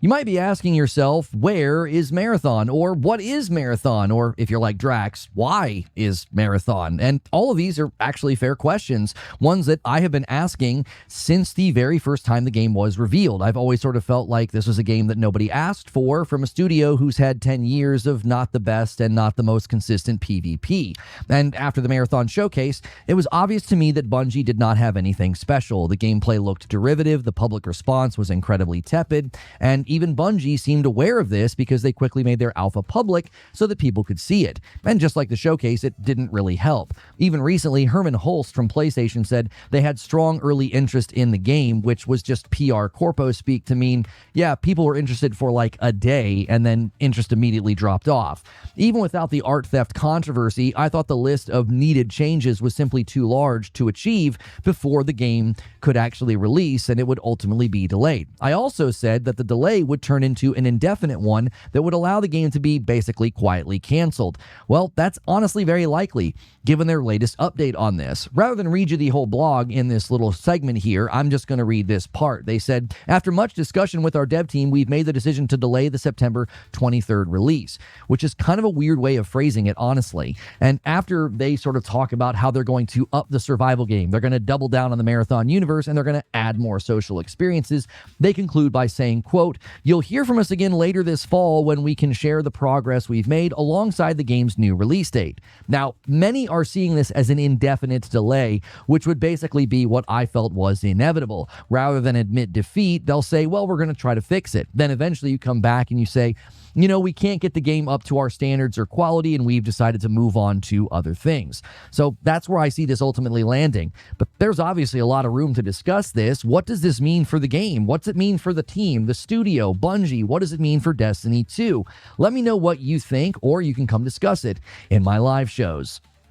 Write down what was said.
You might be asking yourself, where is Marathon? Or what is Marathon? Or if you're like Drax, why is Marathon? And all of these are actually fair questions, ones that I have been asking since the very first time the game was revealed. I've always sort of felt like this was a game that nobody asked for from a studio who's had 10 years of not the best and not the most consistent PvP. And after the Marathon showcase, it was obvious to me that Bungie did not have anything special. The gameplay looked derivative, the public response was incredibly tepid, and even Bungie seemed aware of this because they quickly made their alpha public so that people could see it. And just like the showcase, it didn't really help. Even recently, Herman Hulst from PlayStation said they had strong early interest in the game, which was just PR corpo speak to mean, yeah, people were interested for like a day and then interest immediately dropped off. Even without the art theft controversy, I thought the list of needed changes was simply too large to achieve before the game could actually release, and it would ultimately be delayed. I also said that the delay would turn into an indefinite one that would allow the game to be basically quietly canceled. Well, that's honestly very likely, given their latest update on this. Rather than read you the whole blog in this little segment here, I'm just going to read this part. They said, after much discussion with our dev team, we've made the decision to delay the September 23rd release, which is kind of a weird way of phrasing it, honestly. And after they sort of talk about how they're going to up the survival game, they're going to double down on the Marathon universe, and they're going to add more social experiences, they conclude by saying, quote, "You'll hear from us again later this fall when we can share the progress we've made alongside the game's new release date." Now, many are seeing this as an indefinite delay, which would basically be what I felt was inevitable. Rather than admit defeat, they'll say, well, we're going to try to fix it. Then eventually you come back and you say, you know, we can't get the game up to our standards or quality, and we've decided to move on to other things. So that's where I see this ultimately landing. But there's obviously a lot of room to discuss this. What does this mean for the game? What's it mean for the team, the studio, Bungie? What does it mean for Destiny 2? Let me know what you think, or you can come discuss it in my live shows.